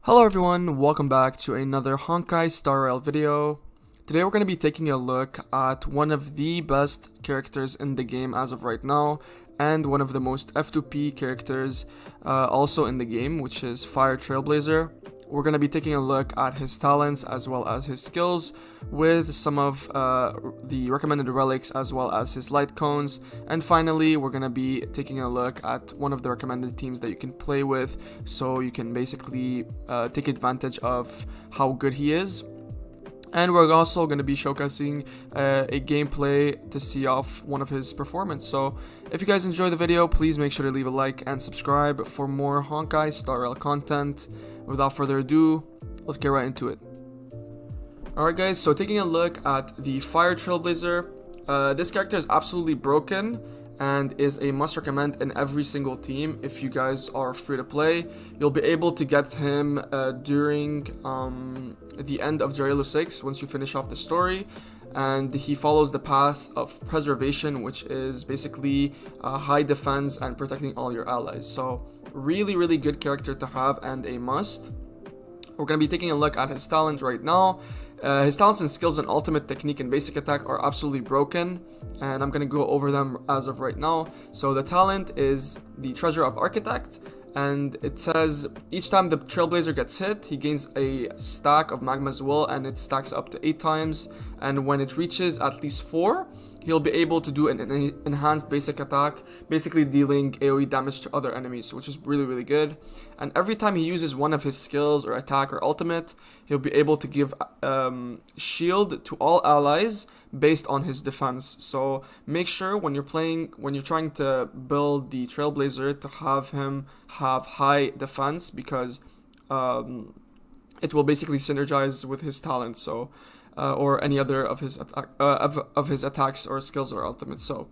Hello everyone, welcome back to another Honkai Star Rail video. Today we're going to be taking a look at one of the best characters in the game as of right now, and one of the most F2P characters also in the game, which is Fire Trailblazer. We're going to be taking a look at his talents as well as his skills with some of the recommended relics as well as his light cones. And finally, we're going to be taking a look at one of the recommended teams that you can play with, so you can basically take advantage of how good he is. And we're also going to be showcasing a gameplay to see off one of his performance. So if you guys enjoy the video, please make sure to leave a like and subscribe for more Honkai Star Rail content. Without further ado, let's get right into it. Alright guys, so taking a look at the Fire Trailblazer, this character is absolutely broken and is a must recommend in every single team. If you guys are free to play, you'll be able to get him during the end of Jarilo 6 once you finish off the story. And he follows the path of preservation, which is basically high defense and protecting all your allies. So really good character to have and a must. We're going to be taking a look at his talent right now. His talents and skills and ultimate technique and basic attack are absolutely broken, and I'm going to go over them as of right now. So the talent is the Treasure of Architect, and it says each time the Trailblazer gets hit, he gains a stack of Magma's Will, and it stacks up to 8 times, and when it reaches at least 4, he'll be able to do an enhanced basic attack, basically dealing AoE damage to other enemies, which is really good. And every time he uses one of his skills or attack or ultimate, he'll be able to give shield to all allies based on his defense. So make sure when you're trying to build the Trailblazer to have him have high defense, because it will basically synergize with his talent. So or any other of his attacks or skills or ultimates. So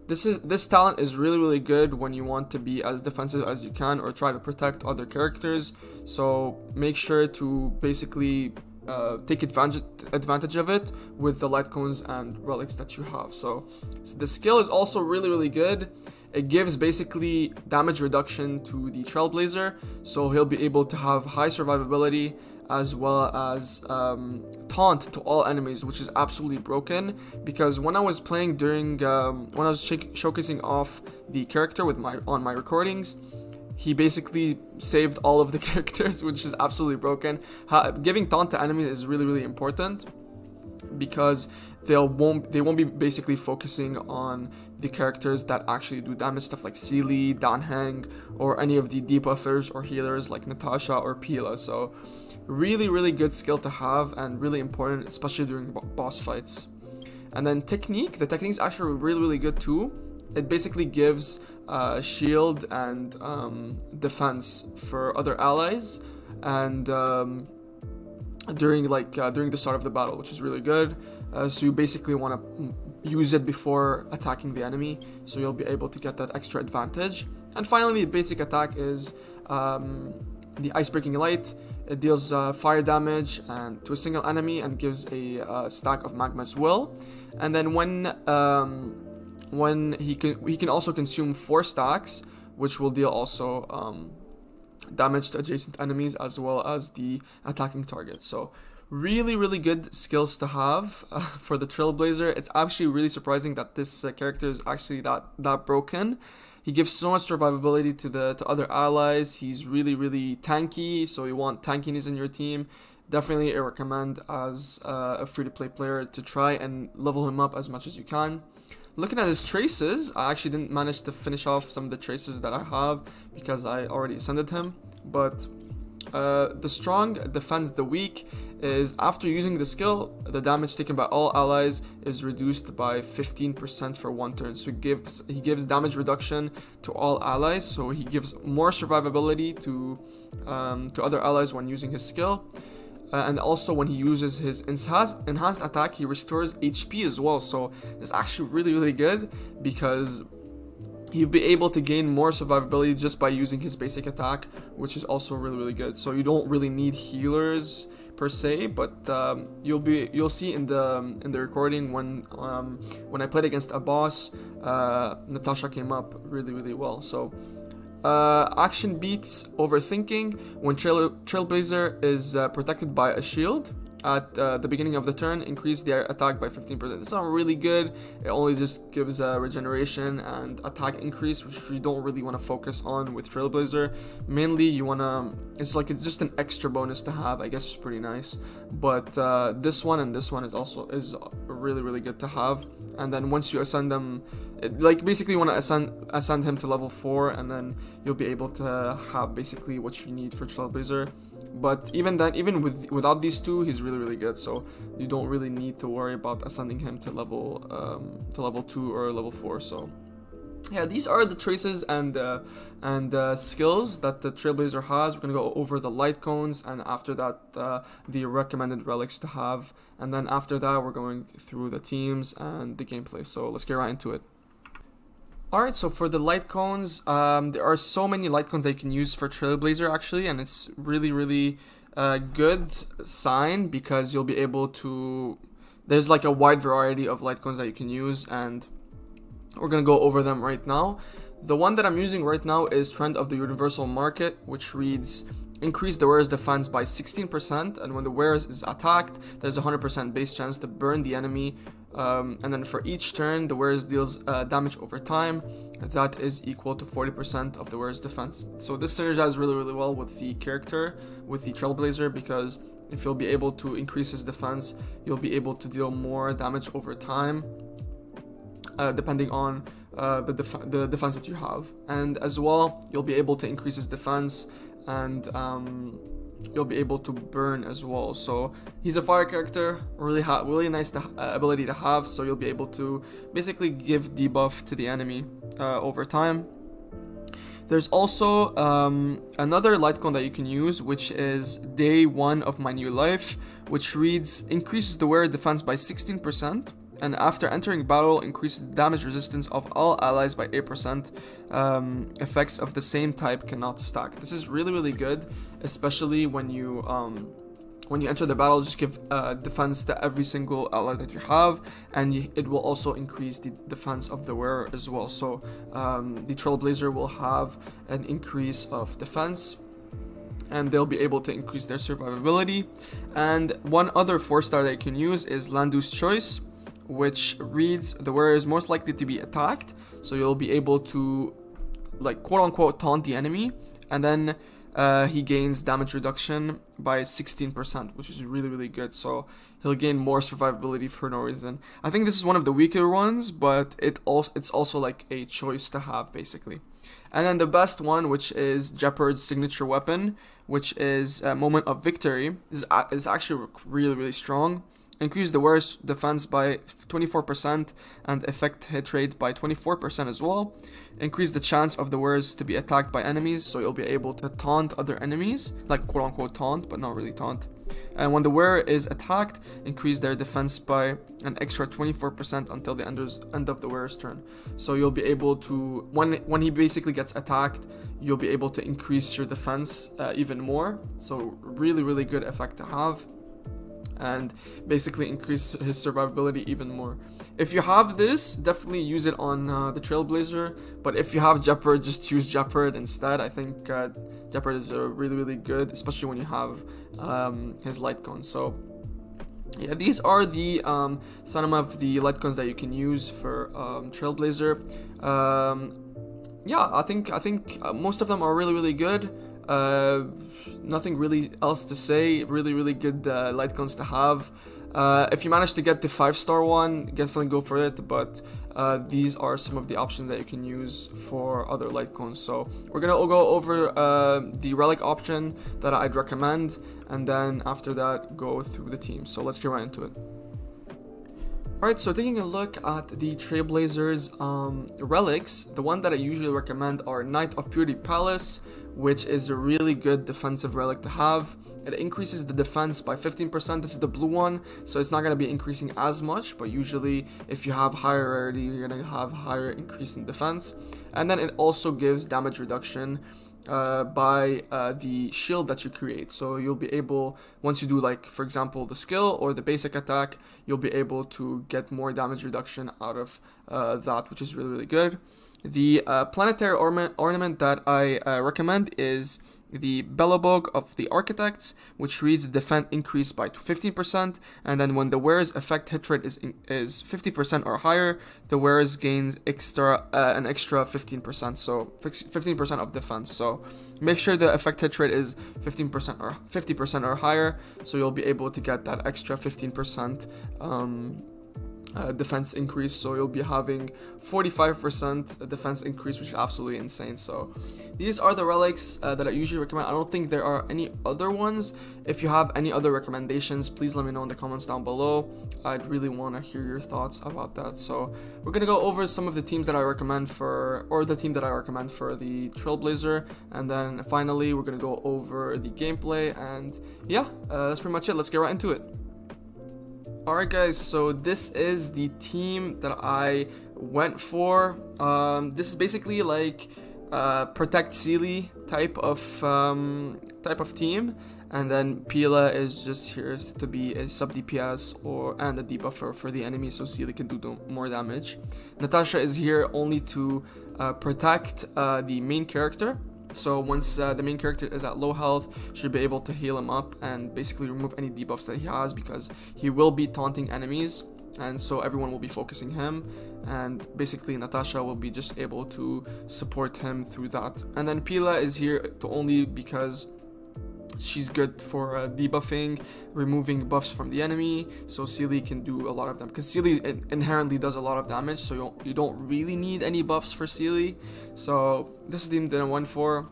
this talent is really good when you want to be as defensive as you can or try to protect other characters. So make sure to basically take advantage of it with the light cones and relics that you have. So the skill is also really good. It gives basically damage reduction to the Trailblazer, so he'll be able to have high survivability as well as taunt to all enemies, which is absolutely broken. Because when I was playing during when I was showcasing off the character with on my recordings, he basically saved all of the characters, which is absolutely broken. Giving taunt to enemies is really important, because they won't be basically focusing on the characters that actually do damage, stuff like Sealy, Danheng, or any of the debuffers or healers like Natasha or Pila. So really good skill to have and really important, especially during boss fights. And then technique, the technique is actually really good too. It basically gives shield and defense for other allies, and during the start of the battle, which is really good. So you basically want to use it before attacking the enemy, so you'll be able to get that extra advantage. And finally, the basic attack is the Ice Breaking Light. It deals fire damage and to a single enemy and gives a stack of Magma's Will. And then when he can also consume 4 stacks, which will deal also damage to adjacent enemies as well as the attacking targets. So really good skills to have for the Trailblazer. It's actually really surprising that this character is actually that broken. He gives so much survivability to other allies. He's really tanky, so you want tankiness in your team. Definitely I recommend as a free-to-play player to try and level him up as much as you can. Looking at his traces, I actually didn't manage to finish off some of the traces that I have because I already ascended him. But the strong defends the weak is after using the skill, the damage taken by all allies is reduced by 15% for 1 turn. So he gives damage reduction to all allies, so he gives more survivability to other allies when using his skill. And also when he uses his enhanced attack, he restores HP as well. So it's actually really good, because he'll be able to gain more survivability just by using his basic attack, which is also really good. So you don't really need healers per se, but you'll see in the recording when I played against a boss, Natasha came up really well. So Action beats overthinking. When Trailblazer is protected by a shield at the beginning of the turn, increase their attack by 15%. This is not really good. It only just gives regeneration and attack increase, which you don't really want to focus on with Trailblazer. Mainly, you want to. It's just an extra bonus to have. I guess it's pretty nice. But this one and this one is really good to have. And then once you ascend them, basically you want to ascend him to level 4, and then you'll be able to have basically what you need for Trailblazer. But even then, without these two, he's really good. So you don't really need to worry about ascending him to level 2 or level 4. So yeah, these are the traces and skills that the Trailblazer has. We're gonna go over the light cones, and after that, the recommended relics to have. And then after that, we're going through the teams and the gameplay. So let's get right into it. Alright, so for the light cones, there are so many light cones that you can use for Trailblazer actually, and it's really good sign, because you'll be able to, there's like a wide variety of light cones that you can use, and we're gonna go over them right now. The one that I'm using right now is Trend of the Universal Market, which reads, increase the wearer's defense by 16%, and when the wearer is attacked, there's a 100% base chance to burn the enemy. And then for each turn, the wearer deals damage over time that is equal to 40% of the wearer's defense. So this synergizes really well with the character, with the Trailblazer, because if you'll be able to increase his defense, you'll be able to deal more damage over time, depending on the defense that you have. And as well, you'll be able to increase his defense, and you'll be able to burn as well. So he's a fire character, really nice ability to have. So you'll be able to basically give debuff to the enemy over time. There's also another light cone that you can use, which is Day 1 of My New Life, which reads, increases the wearer defense by 16%. And after entering battle, increases the damage resistance of all allies by 8%. Effects of the same type cannot stack. This is really good, especially when you enter the battle. Just give defense to every single ally that you have, and it will also increase the defense of the wearer as well. So the Trailblazer will have an increase of defense, and they'll be able to increase their survivability. And one other 4-star that you can use is Landu's Choice, which reads, the wearer is most likely to be attacked, so you'll be able to, like, quote-unquote taunt the enemy, and then he gains damage reduction by 16%, which is really good. So he'll gain more survivability for no reason. I think this is one of the weaker ones, but it's also like a choice to have, basically. And then the best one, which is Jeopard's signature weapon, which is Moment of Victory, is actually really strong. Increase the wearer's defense by 24% and effect hit rate by 24% as well. Increase the chance of the wearers to be attacked by enemies, so you'll be able to taunt other enemies, like quote-unquote taunt, but not really taunt. And when the wearer is attacked, increase their defense by an extra 24% until the end of the wearer's turn. So you'll be able to, when he basically gets attacked, you'll be able to increase your defense even more. So really good effect to have, and basically increase his survivability even more. If you have this, definitely use it on the Trailblazer, but if you have Jeopard, just use Jeopard instead. I think Jeopard is really good, especially when you have his light cone. So yeah, these are the some of the light cones that you can use for Trailblazer. Yeah, I think most of them are really good. Nothing really else to say. Really good light cones to have. If you manage to get the 5-star one, definitely go for it, but these are some of the options that you can use for other light cones. So we're gonna go over the relic option that I'd recommend, and then after that go through the team. So let's get right into it. Alright, so taking a look at the Trailblazer's relics, the one that I usually recommend are Knight of Purity Palace, which is a really good defensive relic to have. It increases the defense by 15%. This is the blue one, so it's not going to be increasing as much, but usually if you have higher rarity, you're going to have higher increase in defense. And then it also gives damage reduction by the shield that you create. So you'll be able, once you do, like, for example, the skill or the basic attack, you'll be able to get more damage reduction out of that, which is really good. The planetary ornament that I recommend is the Bellabog of the Architects, which reads defense increase by 15%, and then when the wearer's effect hit rate is 50% or higher, the wearer's gains an extra 15%, so 15% of defense. So make sure the effect hit rate is 15% or 50% or higher, so you'll be able to get that extra 15% defense increase. So you'll be having 45% defense increase, which is absolutely insane. So these are the relics that I usually recommend. I don't think there are any other ones. If you have any other recommendations, please let me know in the comments down below. I'd really want to hear your thoughts about that. So we're gonna go over some of the teams that I recommend for, or the team that I recommend for the Trailblazer, and then finally we're gonna go over the gameplay. And yeah, that's pretty much it. Let's get right into it. Alright guys, so this is the team that I went for. This is basically like protect Sealy type of team, and then Pila is just here to be a sub DPS and a debuffer for the enemy, so Sealy can do more damage. Natasha is here only to protect the main character. So once the main character is at low health, should be able to heal him up and basically remove any debuffs that he has, because he will be taunting enemies, and so everyone will be focusing him, and basically Natasha will be just able to support him through that. And then Pila is here to only because she's good for debuffing, removing buffs from the enemy, so Sealy can do a lot of them, because Sealy inherently does a lot of damage, so you don't really need any buffs for Sealy. So this is the team that I went for.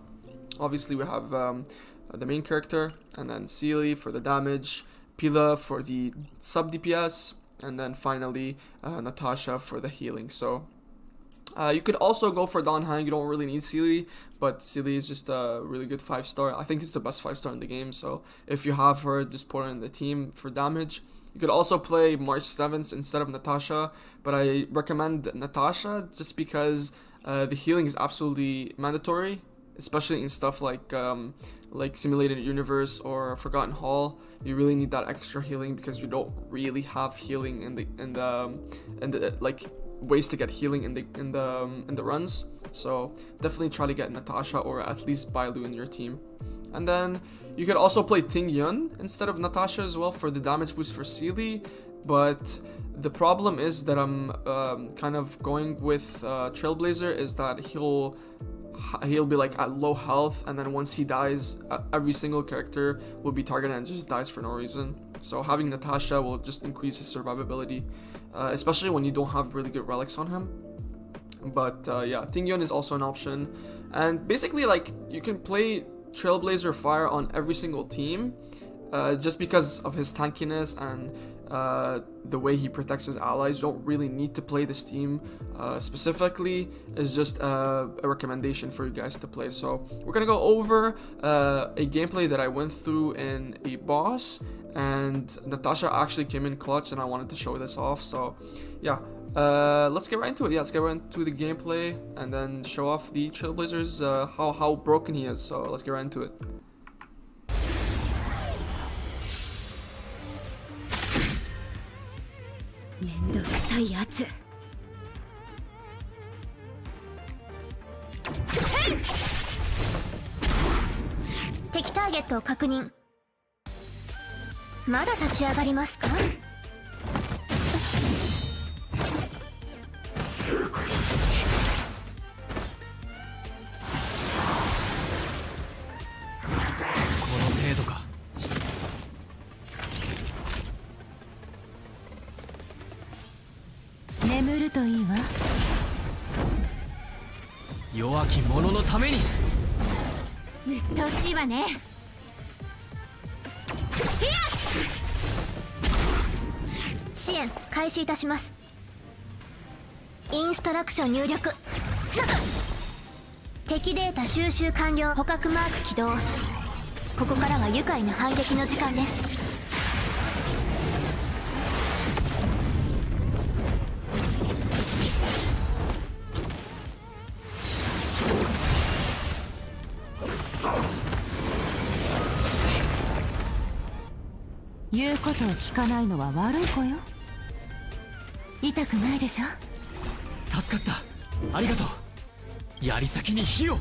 Obviously we have the main character, and then Sealy for the damage, Pila for the sub DPS, and then finally Natasha for the healing. So you could also go for Don Hang. You don't really need Sealy, but Sealy is just a really good 5-star. I think it's the best 5-star in the game, so if you have her, just put her in the team for damage. You could also play March 7th instead of Natasha, but I recommend Natasha just because the healing is absolutely mandatory, especially in stuff like Simulated Universe or Forgotten Hall. You really need that extra healing because you don't really have healing in the like ways to get healing in the runs. So definitely try to get Natasha or at least Bailu in your team. And then you could also play Ting Yun instead of Natasha as well for the damage boost for Sealy, but the problem is that I'm kind of going with Trailblazer, is that he'll be like at low health, and then once he dies, every single character will be targeted and just dies for no reason. So having Natasha will just increase his survivability, especially when you don't have really good relics on him. But yeah, Ting Yun is also an option, and basically like you can play Trailblazer Fire on every single team, just because of his tankiness and the way he protects his allies. You don't really need to play this team specifically. It's just a recommendation for you guys to play. So we're gonna go over a gameplay that I went through in a boss, and Natasha actually came in clutch, and I wanted to show this off. So yeah, let's get right into it. Yeah, let's get right into the gameplay and then show off the Trailblazers, how broken he is. So let's get right into it. Teki target を確認。まだ立ち上がりますか？眠るといいわ。弱き者のために。鬱陶しいわね。支援開始いたします。インストラクション入力。敵データ収集完了。捕獲マーク起動。ここからは愉快な反撃の時間です。言うことを聞かないのは悪い子よ。痛くないでしょ。助かった。ありがとう。槍先に火を。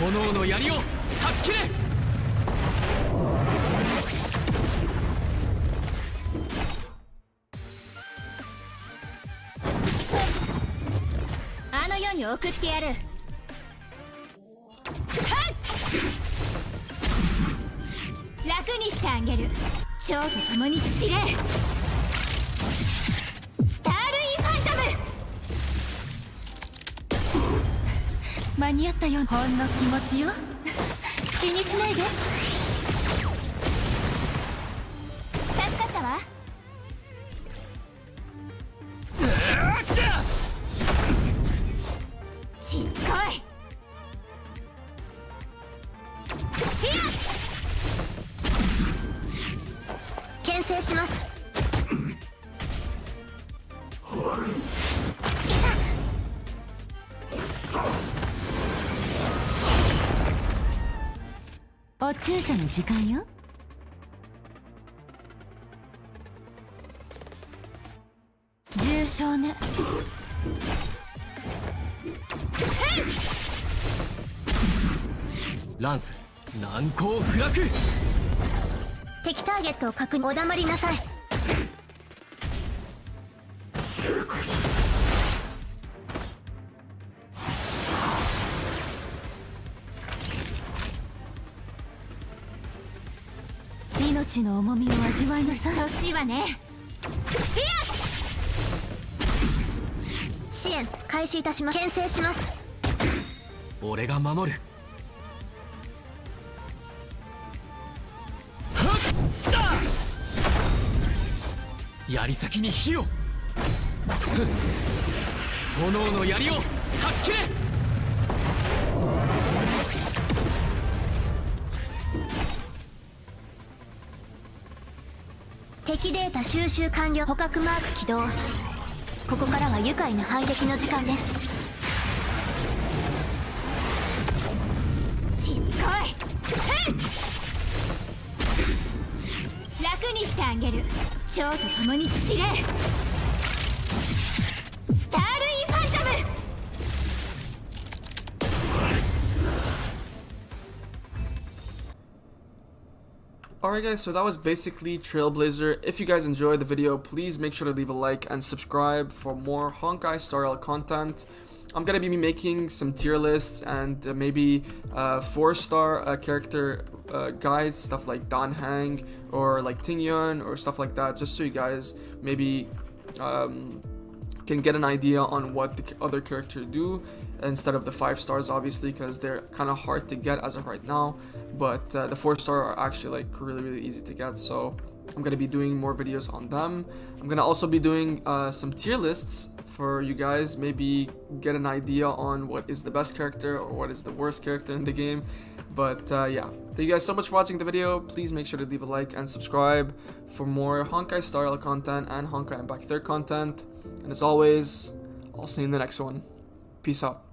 炎の槍を断ち切れ。あの世に送ってやる。楽にしてあげる。蝶と共に散れ。スタールインファントム。間に合ったよ。ほんの気持ちよ。気にしないで。助かったわ。しつこい。牽制します。お注射の時間よ。重傷ね。ランス難攻不落。敵ターゲットを確認。お黙りなさい。命の重みを味わいなさい。欲しいわね。支援開始いたします。牽制します。俺が守る。槍先に火を。炎の槍を断ち切れ。敵データ収集完了。捕獲マーク起動。ここからは愉快な反撃の時間です。しつこい。楽にしてあげる。蝶と共に散れ。スタールインファントム。Alright guys, so that was basically Trailblazer. If you guys enjoyed the video, please make sure to leave a like and subscribe for more Honkai Star Rail content. I'm gonna be making some tier lists and maybe 4-star character guides, stuff like Dan Hang or like Ting Yun or stuff like that, just so you guys maybe can get an idea on what the other characters do instead of the 5 stars, obviously, because they're kind of hard to get as of right now. But the 4-star are actually like really easy to get, so I'm gonna be doing more videos on them. I'm gonna also be doing some tier lists for you guys, maybe get an idea on what is the best character or what is the worst character in the game. But yeah, thank you guys so much for watching the video. Please make sure to leave a like and subscribe for more Honkai Star Rail content and Honkai Impact 3 content. And as always, I'll see you in the next one. Peace out.